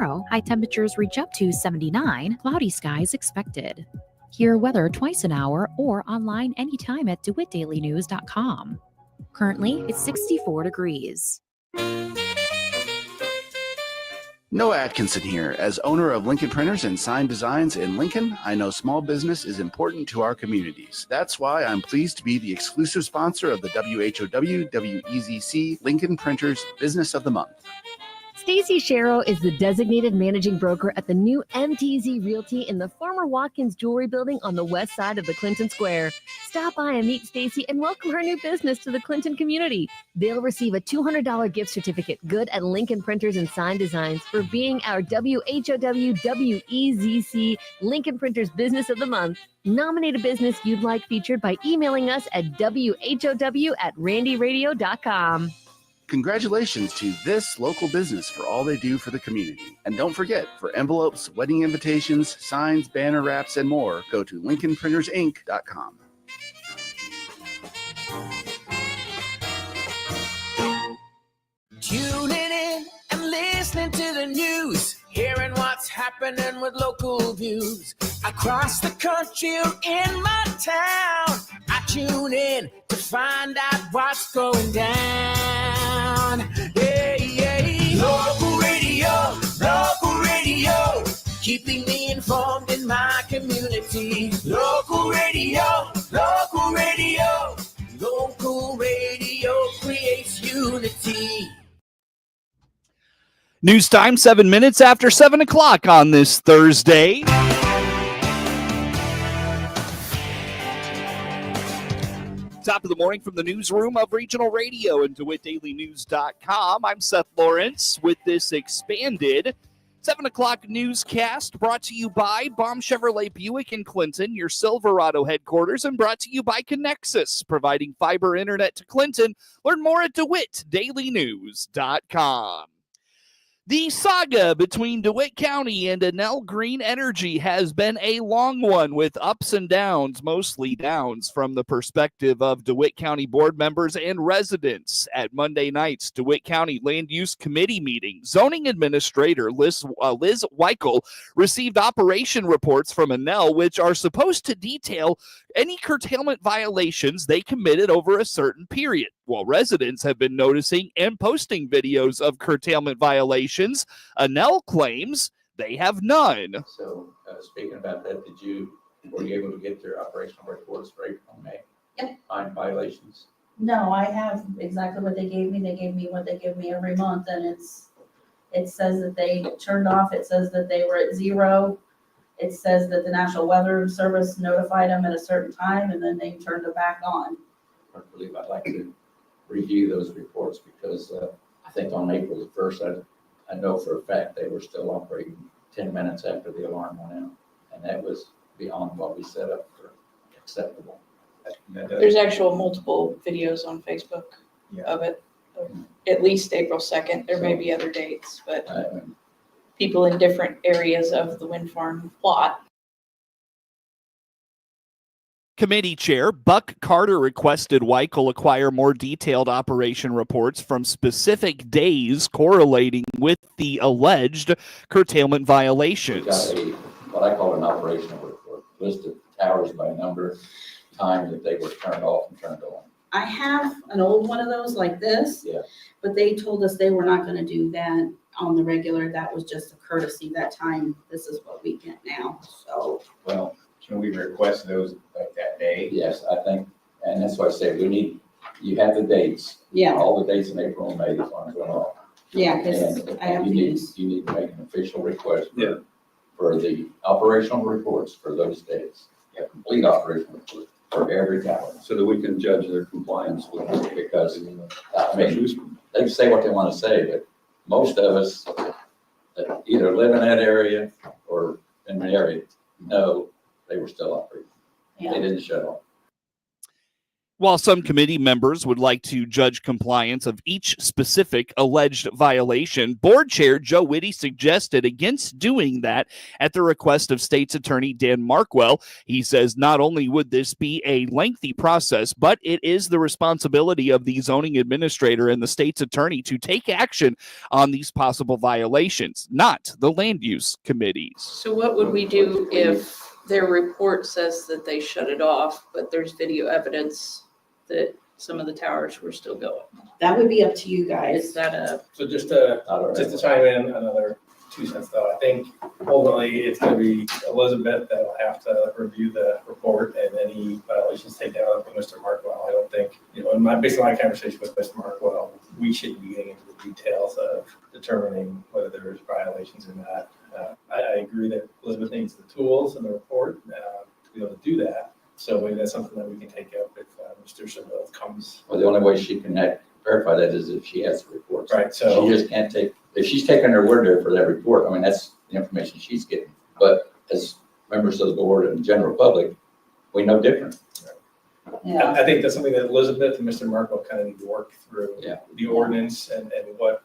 tomorrow, high temperatures reach up to 79, cloudy skies expected. Hear weather twice an hour or online anytime at DeWittDailyNews.com. Currently, it's 64 degrees. Noah Atkinson here. As owner of Lincoln Printers and Sign Designs in Lincoln, I know small business is important to our communities. That's why I'm pleased to be the exclusive sponsor of the WHOW WEZC Lincoln Printers Business of the Month. Stacy Sharrow is the designated managing broker at the new MTZ Realty in the former Watkins Jewelry Building on the west side of the Clinton Square. Stop by and meet Stacy and welcome her new business to the Clinton community. They'll receive a $200 gift certificate good at Lincoln Printers and Sign Designs for being our WHOW WEZC Lincoln Printers Business of the Month. Nominate a business you'd like featured by emailing us at WHOW@randyradio.com. Congratulations to this local business for all they do for the community. And don't forget, for envelopes, wedding invitations, signs, banner wraps, and more, go to LincolnPrintersInc.com. Tuning in and listening to the news, hearing what's happening with local views. Across the country or in my town, I tune in to find out what's going down. Yeah, yeah. Local radio, keeping me informed in my community. Local radio creates unity. News time, 7 minutes after 7 o'clock on this Thursday. Top of the morning from the newsroom of Regional Radio and DeWittDailyNews.com. I'm Seth Lawrence with this expanded 7 o'clock newscast brought to you by Baum Chevrolet Buick in Clinton, your Silverado headquarters, and brought to you by Connexus, providing fiber internet to Clinton. Learn more at DeWittDailyNews.com. The saga between DeWitt County and Enel Green Energy has been a long one with ups and downs, mostly downs from the perspective of DeWitt County board members and residents. At Monday night's DeWitt County Land Use Committee meeting, zoning administrator Liz Weichel received operation reports from Enel, which are supposed to detail any curtailment violations they committed over a certain period. While residents have been noticing and posting videos of curtailment violations, Enel claims they have none. So, speaking about that, were you able to get their operational reports for April and May? Yep. Find violations? No, I have exactly what they gave me. They gave me what they give me every month, and it says that they turned off. It says that they were at 0. It says that the National Weather Service notified them at a certain time, and then they turned it back on. I believe I'd like to review those reports because I think on April the 1st, I know for a fact they were still operating 10 minutes after the alarm went out, and that was beyond what we set up for acceptable. There's actual multiple videos on Facebook of it, at least April 2nd. There may be other dates, but people in different areas of the wind farm plot. Committee Chair Buck Carter requested Weichel acquire more detailed operation reports from specific days correlating with the alleged curtailment violations. We got what I call an operational report, listed towers by number, times that they were turned off and turned on. I have an old one of those like this, but they told us they were not going to do that on the regular. That was just a courtesy that time. This is what we get now. So, well, can we request those like that day? Yes, I think, and that's why I say you have the dates. Yeah. All the dates in April and May, the farms went off. Yeah, because I have you need to make an official request for the operational reports for those days. Complete operational reports for every tower. So that we can judge their compliance with it. Because, I mean, they can say what they want to say, but most of us that either live in that area or in the area know they were still operating. They didn't shut off. While some committee members would like to judge compliance of each specific alleged violation, Board Chair Joe Whitty suggested against doing that at the request of State's Attorney Dan Markwell. He says not only would this be a lengthy process, but it is the responsibility of the zoning administrator and the State's Attorney to take action on these possible violations, not the land use committees. So what would we do if their report says that they shut it off, but there's video evidence that some of the towers were still going? That would be up to you guys. Is that a, So just to chime in another 2 cents though, I think ultimately it's gonna be Elizabeth that'll have to review the report and any violations taken out with Mr. Markwell. I don't think, based on my conversation with Mr. Markwell, we shouldn't be getting into the details of determining whether there's violations or not. I agree that Elizabeth needs the tools and the report to be able to do that. So maybe that's something that we can take up if Mr. Chabot comes. Well, the only way she can verify that is if she has the reports. Right, so. She just can't if she's taking her word there for that report, I mean, that's the information she's getting. But as members of the board and the general public, we know different. Yeah. I think that's something that Elizabeth and Mr. Markwell kind of need to work through. Yeah. The ordinance and what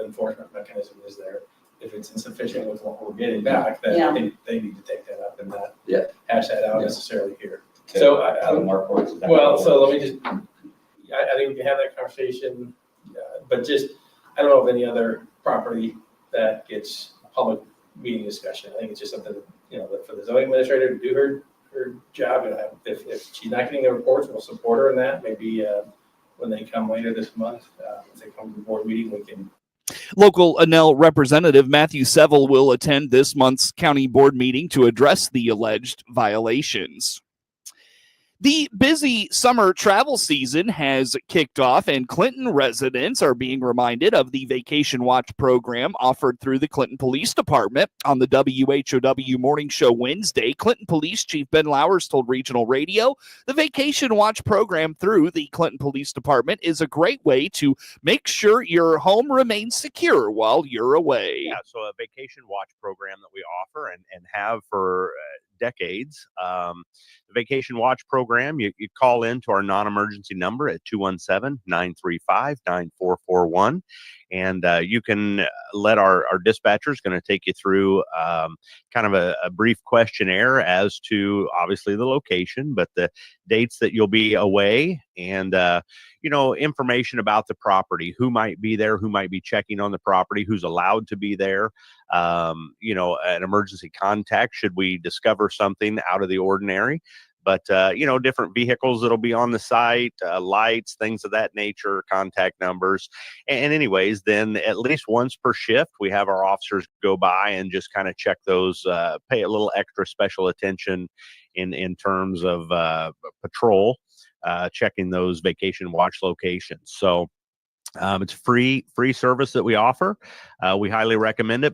enforcement mechanism is there. If it's insufficient with what we're getting back, then I think they need to take that up and not hash that out necessarily here. So so let me just, I think we can have that conversation, but just, I don't know of any other property that gets public meeting discussion. I think it's just something, for the zoning administrator to do her job. And if she's not getting the reports, we'll support her in that. Maybe when they come later this month, if they come to the board meeting, we can. Local Enel representative Matthew Seville will attend this month's county board meeting to address the alleged violations. The busy summer travel season has kicked off, and Clinton residents are being reminded of the Vacation Watch program offered through the Clinton Police Department. On the WHOW Morning Show Wednesday, Clinton Police Chief Ben Lowers told Regional Radio the Vacation Watch program through the Clinton Police Department is a great way to make sure your home remains secure while you're away. Yeah, so a Vacation Watch program that we offer and have for decades. The Vacation Watch program, you call in to our non-emergency number at 217-935-9441. And you can let our dispatcher is going to take you through kind of a brief questionnaire as to obviously the location, but the dates that you'll be away and, information about the property, who might be there, who might be checking on the property, who's allowed to be there, an emergency contact should we discover something out of the ordinary. But, different vehicles that'll be on the site, lights, things of that nature, contact numbers. And anyways, then at least once per shift, we have our officers go by and just kind of check those, pay a little extra special attention in terms of patrol, checking those Vacation Watch locations. So it's free service that we offer. We highly recommend it.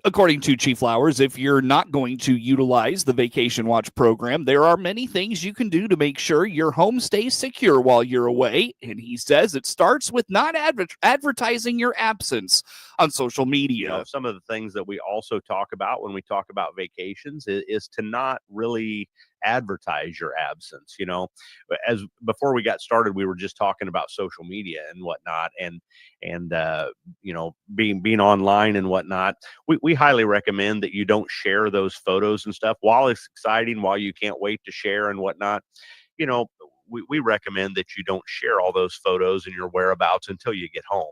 According to Chief Flowers, if you're not going to utilize the Vacation Watch program, there are many things you can do to make sure your home stays secure while you're away. And he says it starts with not advertising your absence on social media. Some of the things that we also talk about when we talk about vacations is to not really advertise your absence. As before we got started, we were just talking about social media and whatnot, and being online and whatnot. We highly recommend that you don't share those photos and stuff. While it's exciting, while you can't wait to share and whatnot, we recommend that you don't share all those photos and your whereabouts until you get home.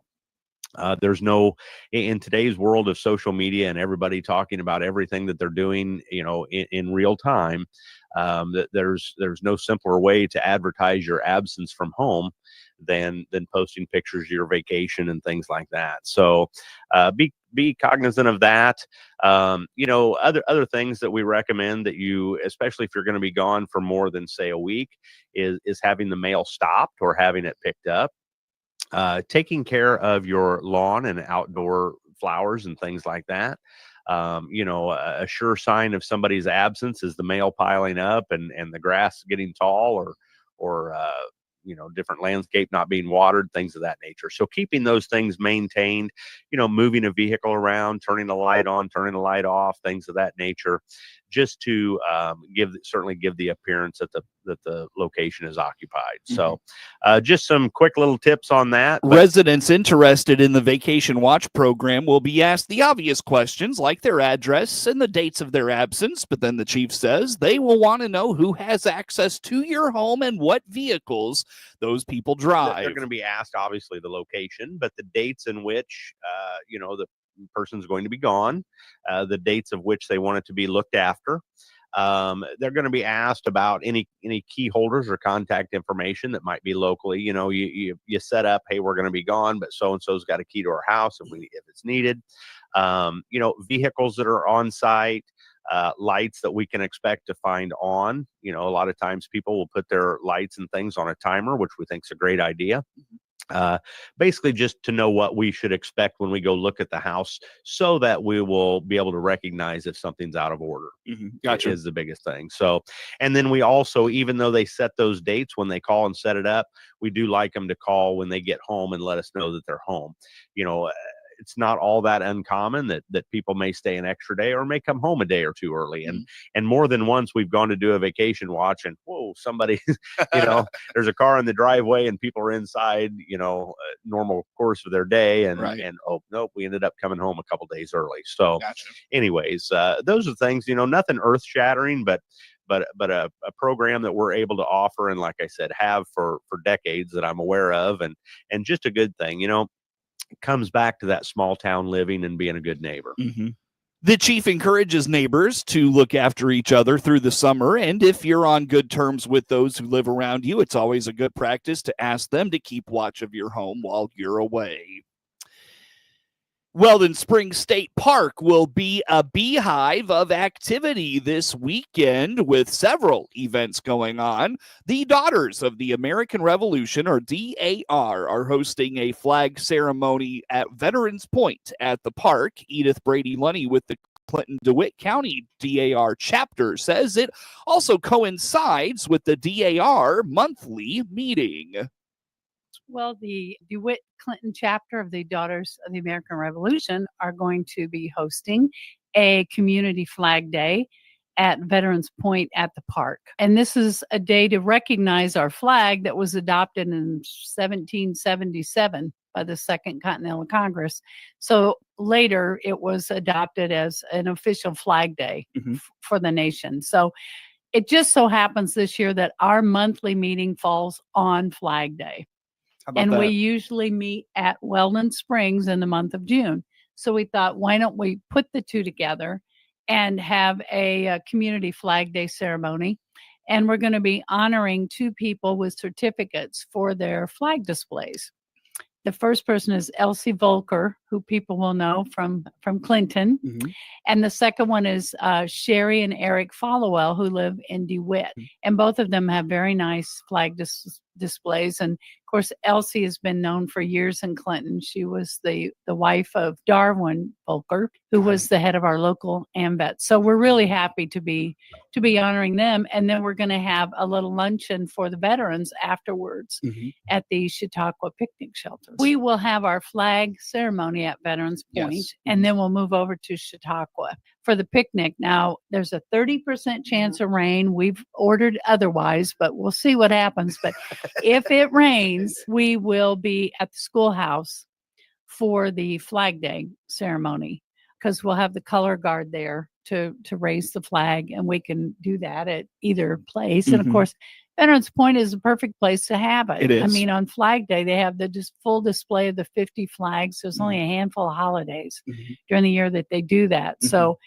There's no, in today's world of social media and everybody talking about everything that they're doing, in real time, that there's no simpler way to advertise your absence from home than posting pictures of your vacation and things like that. So be cognizant of that. Other things that we recommend that you, especially if you're going to be gone for more than say a week, is having the mail stopped or having it picked up. Taking care of your lawn and outdoor flowers and things like that. A sure sign of somebody's absence is the mail piling up and the grass getting tall or different landscape not being watered, things of that nature. So keeping those things maintained, moving a vehicle around, turning the light on, turning the light off, things of that nature. just to certainly give the appearance that the location is occupied. So just some quick little tips on that. Residents interested in the Vacation Watch program will be asked the obvious questions like their address and the dates of their absence, but then the chief says they will want to know who has access to your home and what vehicles those people drive. They're going to be asked, obviously, the location, but the dates in which, the person's going to be gone, the dates of which they want it to be looked after. They're going to be asked about any key holders or contact information that might be locally. You set up, hey, we're going to be gone, but so-and-so's got a key to our house if it's needed. Vehicles that are on site, lights that we can expect to find on. A lot of times people will put their lights and things on a timer, which we think is a great idea. Basically just to know what we should expect when we go look at the house so that we will be able to recognize if something's out of order. Gotcha. Is the biggest thing. So, and then we also, even though they set those dates when they call and set it up, we do like them to call when they get home and let us know that they're home. It's not all that uncommon that people may stay an extra day or may come home a day or two early. And more than once we've gone to do a vacation watch and whoa, somebody, there's a car in the driveway and people are inside, normal course of their day. And oh, nope, we ended up coming home a couple days early. So anyways, those are things, nothing earth shattering, but a program that we're able to offer. And like I said, have for decades that I'm aware of and just a good thing, comes back to that small town living and being a good neighbor. The chief encourages neighbors to look after each other through the summer, and if you're on good terms with those who live around you, it's always a good practice to ask them to keep watch of your home while you're away. Weldon Springs State Park will be a beehive of activity this weekend with several events going on. The Daughters of the American Revolution, or DAR, are hosting a flag ceremony at Veterans Point at the park. Edith Brady Lunny with the Clinton DeWitt County DAR chapter says it also coincides with the DAR monthly meeting. Well, the DeWitt Clinton chapter of the Daughters of the American Revolution are going to be hosting a community flag day at Veterans Point at the park. And this is a day to recognize our flag that was adopted in 1777 by the Second Continental Congress. So later it was adopted as an official flag day for the nation. So it just so happens this year that our monthly meeting falls on Flag Day. And we usually meet at Weldon Springs in the month of June. So we thought, why don't we put the two together and have a community flag day ceremony? And we're going to be honoring two people with certificates for their flag displays. The first person is Elsie Volker, who people will know from Clinton. And the second one is Sherry and Eric Followell, who live in DeWitt. And both of them have very nice flag displays. And of course, Elsie has been known for years in Clinton. She was the wife of Darwin Volker, who was the head of our local AMVET. So we're really happy to be honoring them. And then we're going to have a little luncheon for the veterans afterwards at the Chautauqua picnic shelters. We will have our flag ceremony at Veterans Point, and then we'll move over to Chautauqua for the picnic. Now, there's a 30% chance of rain. We've ordered otherwise, but we'll see what happens. But if it rains, we will be at the schoolhouse for the Flag Day ceremony because we'll have the color guard there to raise the flag, and we can do that at either place. And of course, Veterans Point is a perfect place to have it. It is. I mean, on Flag Day, they have the full display of the 50 flags. There's only a handful of holidays during the year that they do that. So,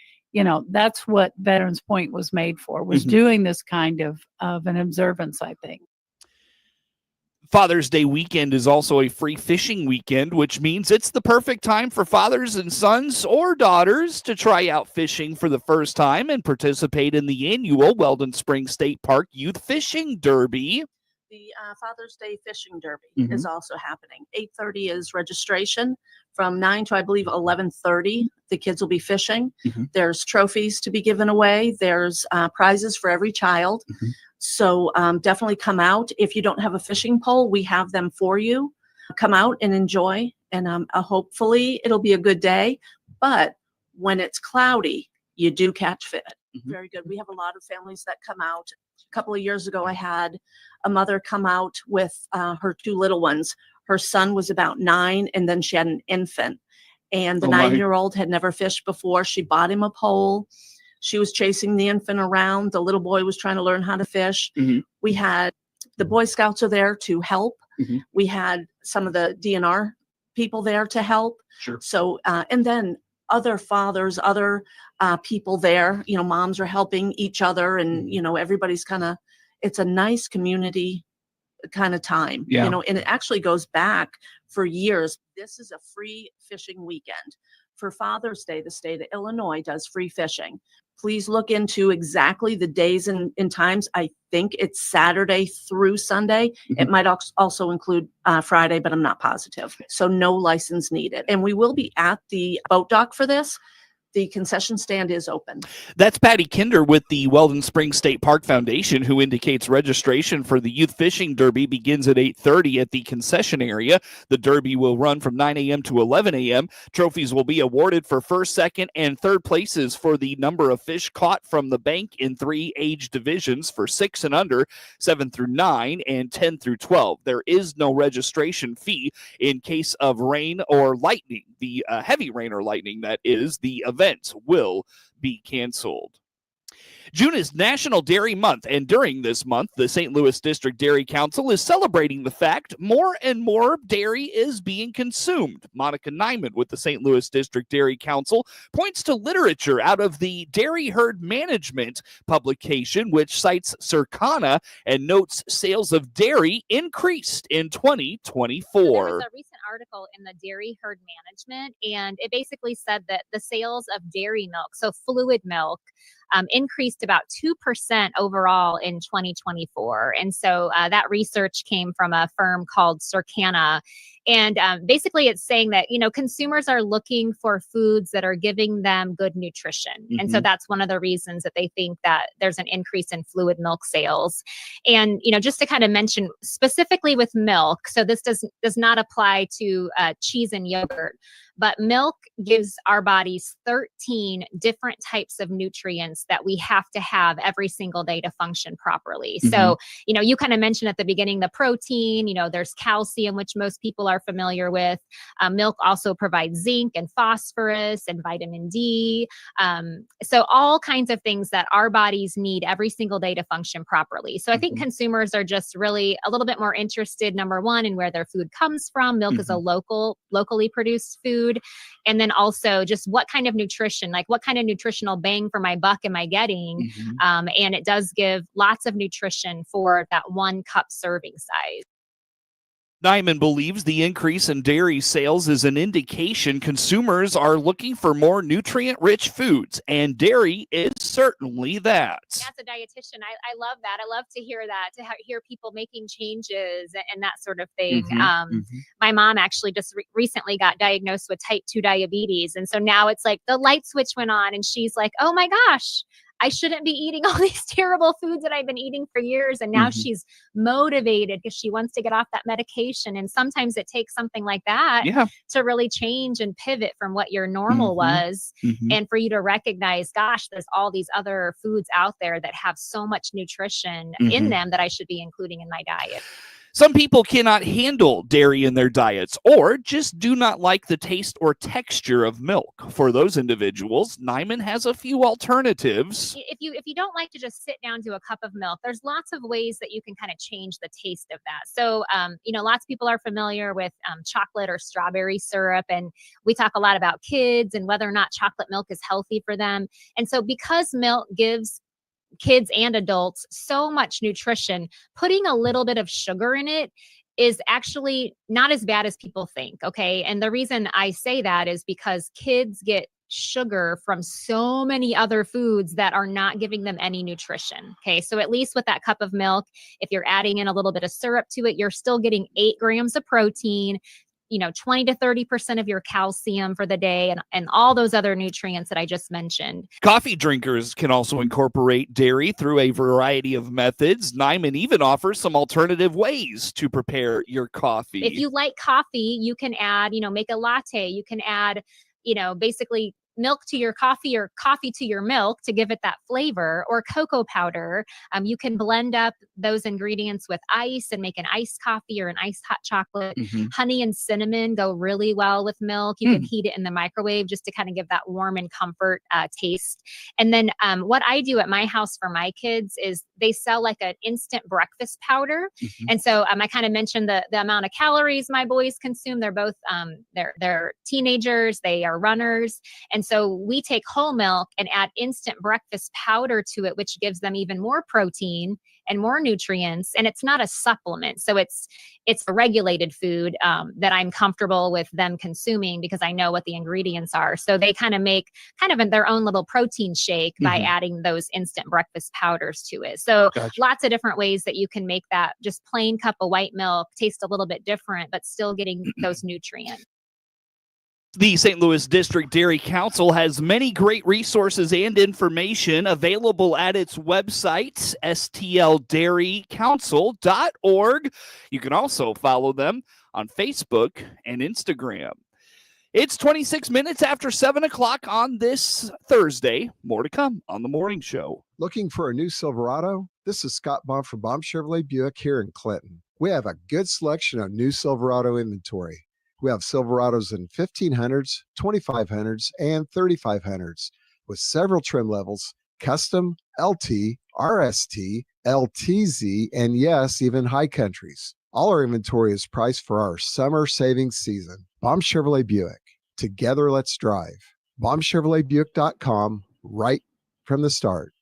that's what Veterans Point was made for, was doing this kind of an observance, I think. Father's Day weekend is also a free fishing weekend, which means it's the perfect time for fathers and sons or daughters to try out fishing for the first time and participate in the annual Weldon Springs State Park Youth Fishing Derby. The Father's Day Fishing Derby is also happening. 8:30 is registration. From 9 to, I believe, 11:30, the kids will be fishing. There's trophies to be given away. There's prizes for every child. So definitely come out. If you don't have a fishing pole, we have them for you. Come out and enjoy. And hopefully it'll be a good day. But when it's cloudy, you do catch fish. Very good. We have a lot of families that come out. A couple of years ago, I had a mother come out with her 2 little ones. Her son was about 9, and then she had an infant. And the 9-year-old had never fished before. She bought him a pole. She was chasing the infant around. The little boy was trying to learn how to fish. We had the Boy Scouts are there to help. We had some of the DNR people there to help. Sure. So, and then other fathers, other people there, moms are helping each other, and, everybody's it's a nice community kind of time, and it actually goes back for years. This is a free fishing weekend. For Father's Day, the state of Illinois does free fishing. Please look into exactly the days and times. I think it's Saturday through Sunday. It might also include Friday, but I'm not positive. So no license needed. And we will be at the boat dock for this. The concession stand is open. That's Patty Kinder with the Weldon Springs State Park Foundation, who indicates registration for the Youth Fishing Derby begins at 8:30 at the concession area. The Derby will run from 9 a.m. to 11 a.m. Trophies will be awarded for first, second, and third places for the number of fish caught from the bank in 3 age divisions for 6 and under, 7 through 9, and 10 through 12. There is no registration fee in case of rain or lightning. The heavy rain or lightning, that is, the event will be canceled. June is National Dairy Month, and during this month, the St. Louis District Dairy Council is celebrating the fact more and more dairy is being consumed. Monica Nyman with the St. Louis District Dairy Council points to literature out of the Dairy Herd Management publication, which cites Circana and notes sales of dairy increased in 2024. There was a recent article in the Dairy Herd Management, and it basically said that the sales of dairy milk, so fluid milk, increased about 2% overall in 2024. And so that research came from a firm called Circana. And basically it's saying that, consumers are looking for foods that are giving them good nutrition. And so that's one of the reasons that they think that there's an increase in fluid milk sales. And, just to kind of mention specifically with milk, so this does not apply to cheese and yogurt, but milk gives our bodies 13 different types of nutrients that we have to have every single day to function properly. So, you kind of mentioned at the beginning the protein, there's calcium, which most people are familiar with. Milk also provides zinc and phosphorus and vitamin D. So all kinds of things that our bodies need every single day to function properly. So I think consumers are just really a little bit more interested, number one, in where their food comes from. Milk is a locally produced food. And then also just what kind of nutrition, like what kind of nutritional bang for my buck am I getting? And it does give lots of nutrition for that 1 cup serving size. Nyman believes the increase in dairy sales is an indication consumers are looking for more nutrient-rich foods, and dairy is certainly that. As a dietitian, I love that. I love to hear that, to hear people making changes and that sort of thing. My mom actually just recently got diagnosed with type 2 diabetes, and so now it's like the light switch went on, and she's like, oh my gosh, I shouldn't be eating all these terrible foods that I've been eating for years. And now she's motivated because she wants to get off that medication. And sometimes it takes something like that to really change and pivot from what your normal was. And for you to recognize, gosh, there's all these other foods out there that have so much nutrition in them that I should be including in my diet. Some people cannot handle dairy in their diets or just do not like the taste or texture of milk. For those individuals, Nyman has a few alternatives. If you don't like to just sit down to a cup of milk, there's lots of ways that you can kind of change the taste of that. So, lots of people are familiar with chocolate or strawberry syrup, and we talk a lot about kids and whether or not chocolate milk is healthy for them. And so because milk gives kids and adults so much nutrition, putting a little bit of sugar in it is actually not as bad as people think. Okay. And the reason I say that is because kids get sugar from so many other foods that are not giving them any nutrition. Okay. So at least with that cup of milk, if you're adding in a little bit of syrup to it, you're still getting 8 grams of protein, 20 to 30% of your calcium for the day, and all those other nutrients that I just mentioned. Coffee drinkers can also incorporate dairy through a variety of methods. Nyman even offers some alternative ways to prepare your coffee. If you like coffee, you can add, make a latte. You can add, basically milk to your coffee or coffee to your milk to give it that flavor, or cocoa powder. You can blend up those ingredients with ice and make an iced coffee or an iced hot chocolate. Honey and cinnamon go really well with milk. You can heat it in the microwave just to kind of give that warm and comfort taste. And then what I do at my house for my kids is they sell like an instant breakfast powder. And so I kind of mentioned the amount of calories my boys consume. They're both they're teenagers, they are runners. And so we take whole milk and add instant breakfast powder to it, which gives them even more protein and more nutrients. And it's not a supplement. So it's a regulated food that I'm comfortable with them consuming because I know what the ingredients are. So they kind of make their own little protein shake by adding those instant breakfast powders to it. So lots of different ways that you can make that just plain cup of white milk taste a little bit different, but still getting those nutrients. The St. Louis District Dairy Council has many great resources and information available at its website, stldairycouncil.org. You can also follow them on Facebook and Instagram. It's 26 minutes after 7 o'clock on this Thursday. More to come on the morning show. Looking for a new Silverado? This is Scott Baum from Baum Chevrolet Buick here in Clinton. We have a good selection of new Silverado inventory. We have Silverados in 1500s, 2500s, and 3500s with several trim levels, custom, LT, RST, LTZ, and yes, even high countries. All our inventory is priced for our summer savings season. Baum Chevrolet Buick. Together, let's drive. BaumChevroletBuick.com right from the start.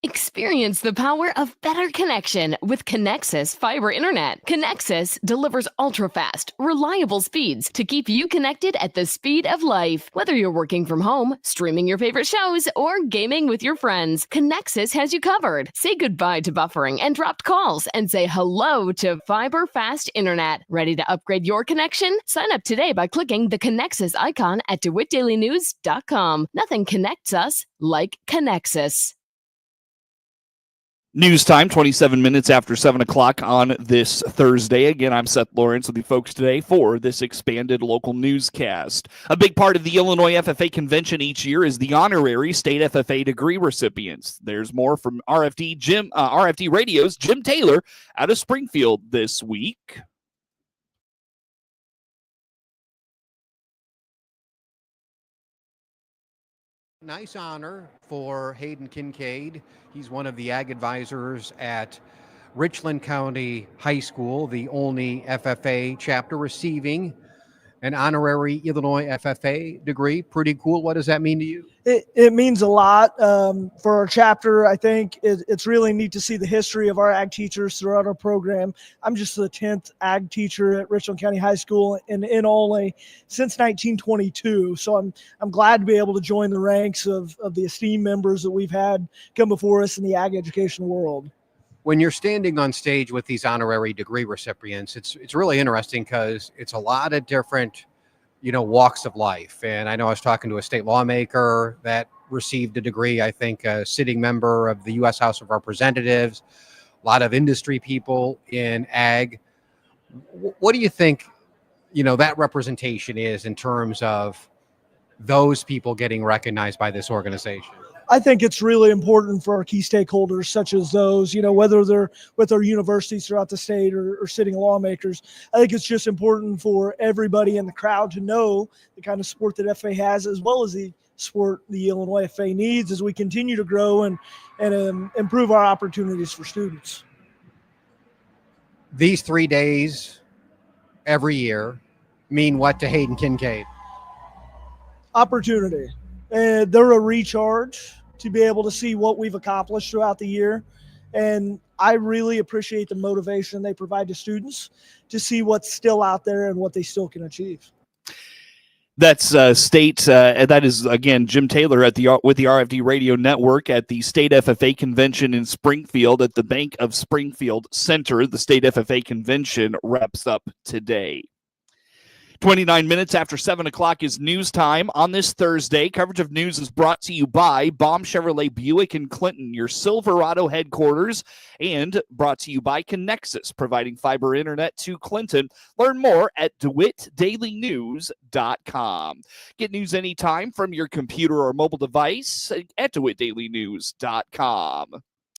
Experience the power of better connection with Connexus Fiber Internet. Connexus delivers ultra-fast, reliable speeds to keep you connected at the speed of life. Whether you're working from home, streaming your favorite shows, or gaming with your friends, Connexus has you covered. Say goodbye to buffering and dropped calls and say hello to fiber fast internet. Ready to upgrade your connection? Sign up today by clicking the Connexus icon at DeWittDailyNews.com. Nothing connects us like Connexus. News time, 27 minutes after 7 o'clock on this Thursday. Again, I'm Seth Lawrence with the folks today for this expanded local newscast. A big part of the Illinois FFA convention each year is the honorary state FFA degree recipients. There's more from RFD Radio's Jim Taylor out of Springfield this week. Nice honor for Hayden Kincaid. He's one of the ag advisors at Richland County High School, the only FFA chapter receiving an honorary Illinois FFA degree. Pretty cool. What does that mean to you? It means a lot for our chapter. I think it's really neat to see the history of our ag teachers throughout our program. I'm just the 10th ag teacher at Richland County High School in only since 1922. So I'm glad to be able to join the ranks of the esteemed members that we've had come before us in the ag education world. When you're standing on stage with these honorary degree recipients, it's really interesting because it's a lot of different, walks of life. And I know I was talking to a state lawmaker that received a degree, I think a sitting member of the U.S. House of Representatives, a lot of industry people in ag. What do you think, that representation is in terms of those people getting recognized by this organization? I think it's really important for our key stakeholders, such as those, whether they're with our universities throughout the state or sitting lawmakers. I think it's just important for everybody in the crowd to know the kind of support that FA has, as well as the support the Illinois FA needs as we continue to grow and improve our opportunities for students. These 3 days every year mean what to Hayden Kincaid? Opportunity. They're a recharge to be able to see what we've accomplished throughout the year. And I really appreciate the motivation they provide to students to see what's still out there and what they still can achieve. That's that is, again, Jim Taylor with the RFD Radio Network at the State FFA Convention in Springfield at the Bank of Springfield Center. The State FFA Convention wraps up today. 29 minutes after 7 o'clock is news time on this Thursday. Coverage of news is brought to you by Baum Chevrolet Buick in Clinton, your Silverado headquarters, and brought to you by Connexus, providing fiber internet to Clinton. Learn more at DeWittDailyNews.com. Get news anytime from your computer or mobile device at DeWittDailyNews.com.